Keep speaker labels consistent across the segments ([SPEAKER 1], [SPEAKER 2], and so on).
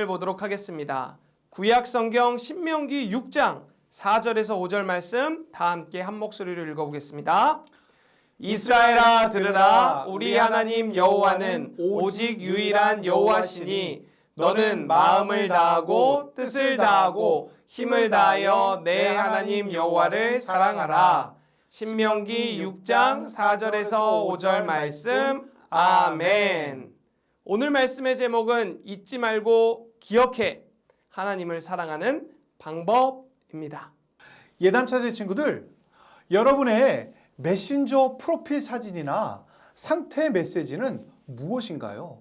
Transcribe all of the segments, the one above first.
[SPEAKER 1] 보도록 하겠습니다. 구약 성경 신명기 6장 4절에서 5절 말씀 다 함께 한 목소리로 읽어보겠습니다. 이스라엘아 들으라. 우리 하나님 여호와는 오직 유일한 여호와시니 너는 마음을 다하고 뜻을 다하고 힘을 다하여 내 하나님 여호와를 사랑하라. 신명기 6장 4절에서 5절 말씀. 아멘. 오늘 말씀의 제목은 잊지 말고 기억해. 하나님을 사랑하는 방법입니다.
[SPEAKER 2] 예담차세 친구들, 여러분의 메신저 프로필 사진이나 상태 메시지는 무엇인가요?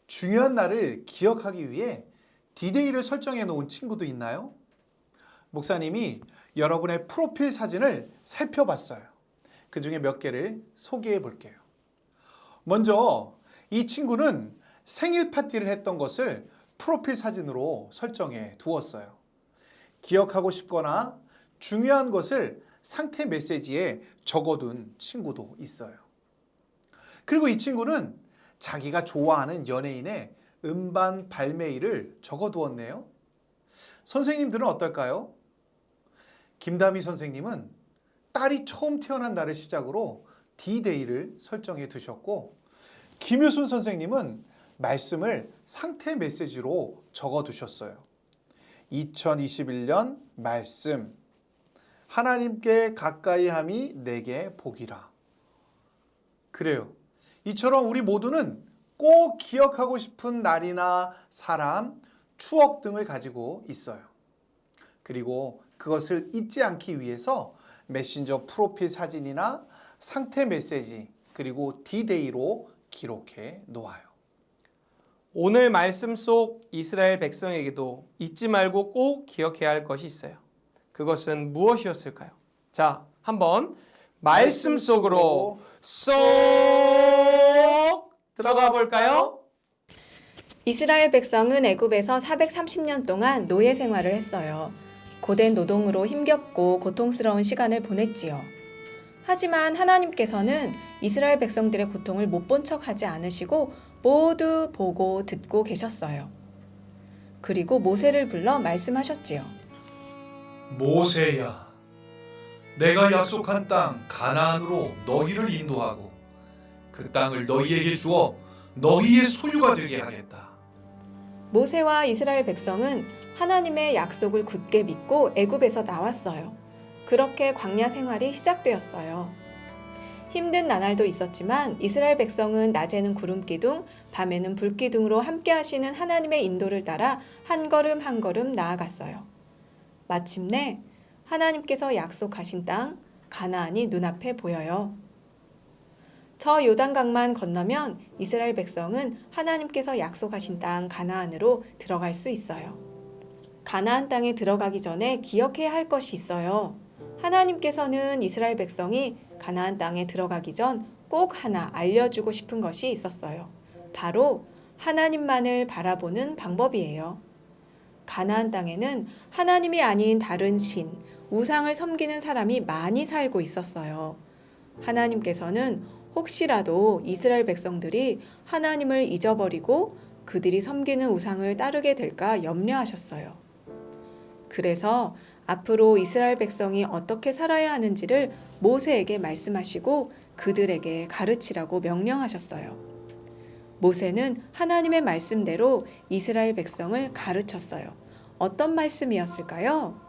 [SPEAKER 2] 중요한 날을 기억하기 위해 디데이를 설정해 놓은 친구도 있나요? 목사님이 여러분의 프로필 사진을 살펴봤어요. 그 중에 몇 개를 소개해 볼게요. 먼저 이 친구는 생일 파티를 했던 것을 프로필 사진으로 설정해 두었어요. 기억하고 싶거나 중요한 것을 상태 메시지에 적어둔 친구도 있어요. 그리고 이 친구는 자기가 좋아하는 연예인의 음반 발매일을 적어두었네요. 선생님들은 어떨까요? 김다미 선생님은 딸이 처음 태어난 날을 시작으로 D-Day를 설정해 두셨고, 김효순 선생님은 말씀을 상태 메시지로 적어두셨어요. 2021년 말씀, 하나님께 가까이함이 내게 복이라. 그래요. 이처럼 우리 모두는 꼭 기억하고 싶은 날이나 사람, 추억 등을 가지고 있어요. 그리고 그것을 잊지 않기 위해서 메신저 프로필 사진이나 상태 메시지, 그리고 D-Day로 기록해 놓아요.
[SPEAKER 1] 오늘 말씀 속 이스라엘 백성에게도 잊지 말고 꼭 기억해야 할 것이 있어요. 그것은 무엇이었을까요? 자, 한번 말씀 속으로 쏙 들어가 볼까요?
[SPEAKER 3] 이스라엘 백성은 애굽에서 430년 동안 노예 생활을 했어요. 고된 노동으로 힘겹고 고통스러운 시간을 보냈지요. 하지만 하나님께서는 이스라엘 백성들의 고통을 못 본 척하지 않으시고 모두 보고 듣고 계셨어요. 그리고 모세를 불러 말씀하셨지요.
[SPEAKER 4] 모세야, 내가 약속한 땅 가나안으로 너희를 인도하고 그 땅을 너희에게 주어 너희의 소유가 되게 하겠다.
[SPEAKER 3] 모세와 이스라엘 백성은 하나님의 약속을 굳게 믿고 애굽에서 나왔어요. 그렇게 광야 생활이 시작되었어요. 힘든 나날도 있었지만 이스라엘 백성은 낮에는 구름기둥, 밤에는 불기둥으로 함께 하시는 하나님의 인도를 따라 한 걸음 한 걸음 나아갔어요. 마침내 하나님께서 약속하신 땅 가나안이 눈앞에 보여요. 저 요단강만 건너면 이스라엘 백성은 하나님께서 약속하신 땅 가나안으로 들어갈 수 있어요. 가나안 땅에 들어가기 전에 기억해야 할 것이 있어요. 하나님께서는 이스라엘 백성이 가나안 땅에 들어가기 전 꼭 하나 알려주고 싶은 것이 있었어요. 바로 하나님만을 바라보는 방법이에요. 가나안 땅에는 하나님이 아닌 다른 신, 우상을 섬기는 사람이 많이 살고 있었어요. 하나님께서는 혹시라도 이스라엘 백성들이 하나님을 잊어버리고 그들이 섬기는 우상을 따르게 될까 염려하셨어요. 그래서 앞으로 이스라엘 백성이 어떻게 살아야 하는지를 모세에게 말씀하시고 그들에게 가르치라고 명령하셨어요. 모세는 하나님의 말씀대로 이스라엘 백성을 가르쳤어요. 어떤 말씀이었을까요?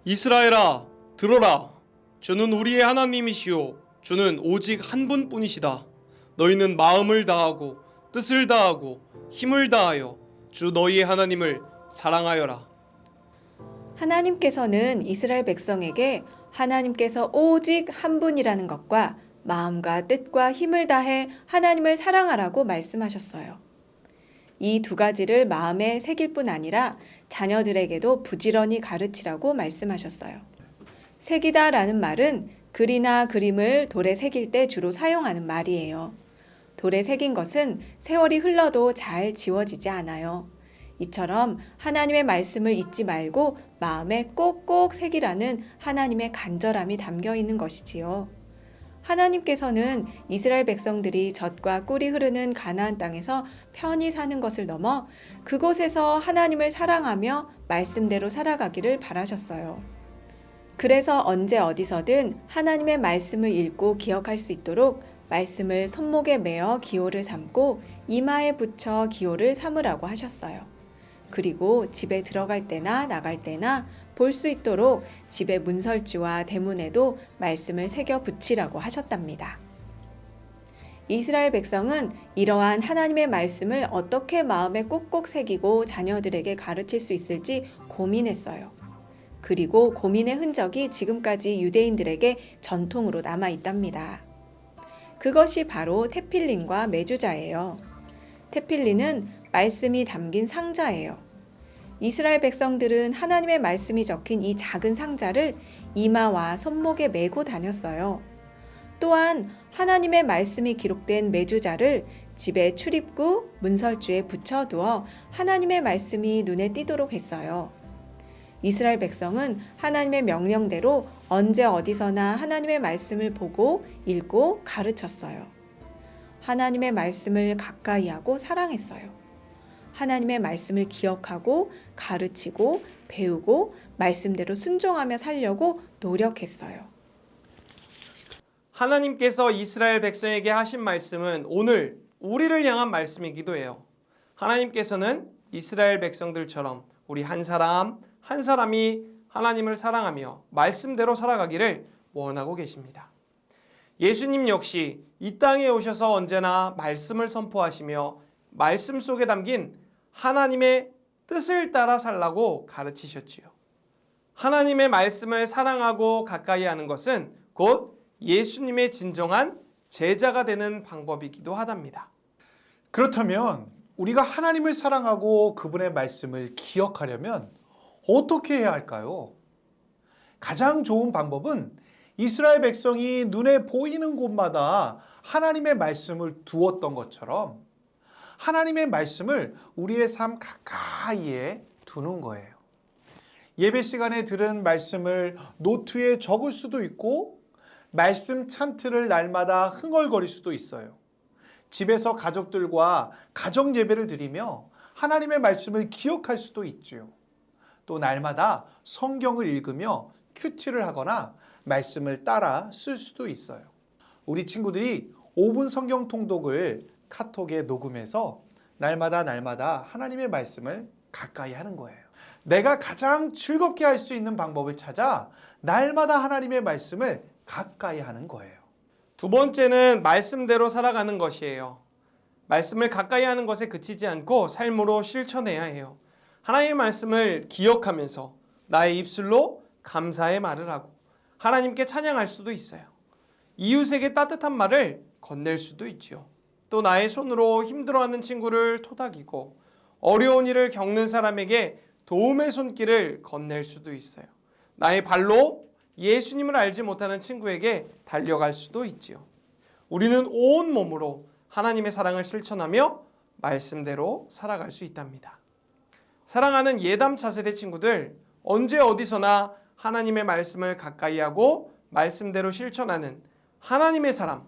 [SPEAKER 1] 이스라엘아, 들어라. 주는 우리의 하나님이시오. 주는 오직 한 분뿐이시다. 너희는 마음을 다하고 뜻을 다하고 힘을 다하여 주 너희의 하나님을 사랑하여라.
[SPEAKER 3] 하나님께서는 이스라엘 백성에게 하나님께서 오직 한 분이라는 것과 마음과 뜻과 힘을 다해 하나님을 사랑하라고 말씀하셨어요. 이 두 가지를 마음에 새길 뿐 아니라 자녀들에게도 부지런히 가르치라고 말씀하셨어요. 새기다라는 말은 글이나 그림을 돌에 새길 때 주로 사용하는 말이에요. 돌에 새긴 것은 세월이 흘러도 잘 지워지지 않아요. 이처럼 하나님의 말씀을 잊지 말고 마음에 꼭꼭 새기라는 하나님의 간절함이 담겨 있는 것이지요. 하나님께서는 이스라엘 백성들이 젖과 꿀이 흐르는 가나안 땅에서 편히 사는 것을 넘어 그곳에서 하나님을 사랑하며 말씀대로 살아가기를 바라셨어요. 그래서 언제 어디서든 하나님의 말씀을 읽고 기억할 수 있도록 말씀을 손목에 매어 기호를 삼고 이마에 붙여 기호를 삼으라고 하셨어요. 그리고 집에 들어갈 때나 나갈 때나 볼 수 있도록 집의 문설주와 대문에도 말씀을 새겨 붙이라고 하셨답니다. 이스라엘 백성은 이러한 하나님의 말씀을 어떻게 마음에 꼭꼭 새기고 자녀들에게 가르칠 수 있을지 고민했어요. 그리고 고민의 흔적이 지금까지 유대인들에게 전통으로 남아 있답니다. 그것이 바로 테필린과 메주자예요. 테필린은 말씀이 담긴 상자예요. 이스라엘 백성들은 하나님의 말씀이 적힌 이 작은 상자를 이마와 손목에 메고 다녔어요. 또한 하나님의 말씀이 기록된 메주자를 집의 출입구 문설주에 붙여두어 하나님의 말씀이 눈에 띄도록 했어요. 이스라엘 백성은 하나님의 명령대로 언제 어디서나 하나님의 말씀을 보고 읽고 가르쳤어요. 하나님의 말씀을 가까이 하고 사랑했어요. 하나님의 말씀을 기억하고 가르치고 배우고 말씀대로 순종하며 살려고 노력했어요.
[SPEAKER 1] 하나님께서 이스라엘 백성에게 하신 말씀은 오늘 우리를 향한 말씀이기도 해요. 하나님께서는 이스라엘 백성들처럼 우리 한 사람 한 사람이 하나님을 사랑하며 말씀대로 살아가기를 원하고 계십니다. 예수님 역시 이 땅에 오셔서 언제나 말씀을 선포하시며 말씀 속에 담긴 하나님의 뜻을 따라 살라고 가르치셨지요. 하나님의 말씀을 사랑하고 가까이 하는 것은 곧 예수님의 진정한 제자가 되는 방법이기도 하답니다.
[SPEAKER 2] 그렇다면 우리가 하나님을 사랑하고 그분의 말씀을 기억하려면 어떻게 해야 할까요? 가장 좋은 방법은 이스라엘 백성이 눈에 보이는 곳마다 하나님의 말씀을 두었던 것처럼 하나님의 말씀을 우리의 삶 가까이에 두는 거예요. 예배 시간에 들은 말씀을 노트에 적을 수도 있고 말씀 찬틀을 날마다 흥얼거릴 수도 있어요. 집에서 가족들과 가정 예배를 드리며 하나님의 말씀을 기억할 수도 있죠. 또 날마다 성경을 읽으며 큐티를 하거나 말씀을 따라 쓸 수도 있어요. 우리 친구들이 5분 성경 통독을 카톡에 녹음해서 날마다 하나님의 말씀을 가까이 하는 거예요. 내가 가장 즐겁게 할 수 있는 방법을 찾아 날마다 하나님의 말씀을 가까이 하는 거예요.
[SPEAKER 1] 두 번째는 말씀대로 살아가는 것이에요. 말씀을 가까이 하는 것에 그치지 않고 삶으로 실천해야 해요. 하나님의 말씀을 기억하면서 나의 입술로 감사의 말을 하고 하나님께 찬양할 수도 있어요. 이웃에게 따뜻한 말을 건넬 수도 있지요. 또 나의 손으로 힘들어하는 친구를 토닥이고 어려운 일을 겪는 사람에게 도움의 손길을 건넬 수도 있어요. 나의 발로 예수님을 알지 못하는 친구에게 달려갈 수도 있지요. 우리는 온 몸으로 하나님의 사랑을 실천하며 말씀대로 살아갈 수 있답니다. 사랑하는 예담 차세대 친구들, 언제 어디서나 하나님의 말씀을 가까이 하고 말씀대로 실천하는 하나님의 사람,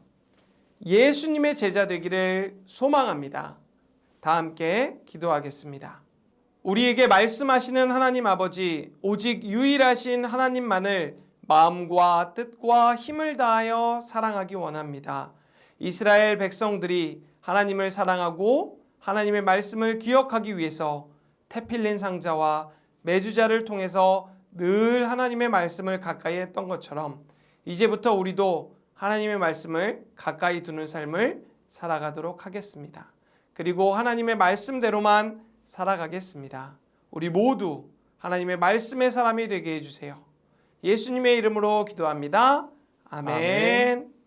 [SPEAKER 1] 예수님의 제자 되기를 소망합니다. 다 함께 기도하겠습니다. 우리에게 말씀하시는 하나님 아버지, 오직 유일하신 하나님만을 마음과 뜻과 힘을 다하여 사랑하기 원합니다. 이스라엘 백성들이 하나님을 사랑하고 하나님의 말씀을 기억하기 위해서 테필린 상자와 메주자를 통해서 늘 하나님의 말씀을 가까이 했던 것처럼 이제부터 우리도 하나님의 말씀을 가까이 두는 삶을 살아가도록 하겠습니다. 그리고 하나님의 말씀대로만 살아가겠습니다. 우리 모두 하나님의 말씀의 사람이 되게 해주세요. 예수님의 이름으로 기도합니다. 아멘.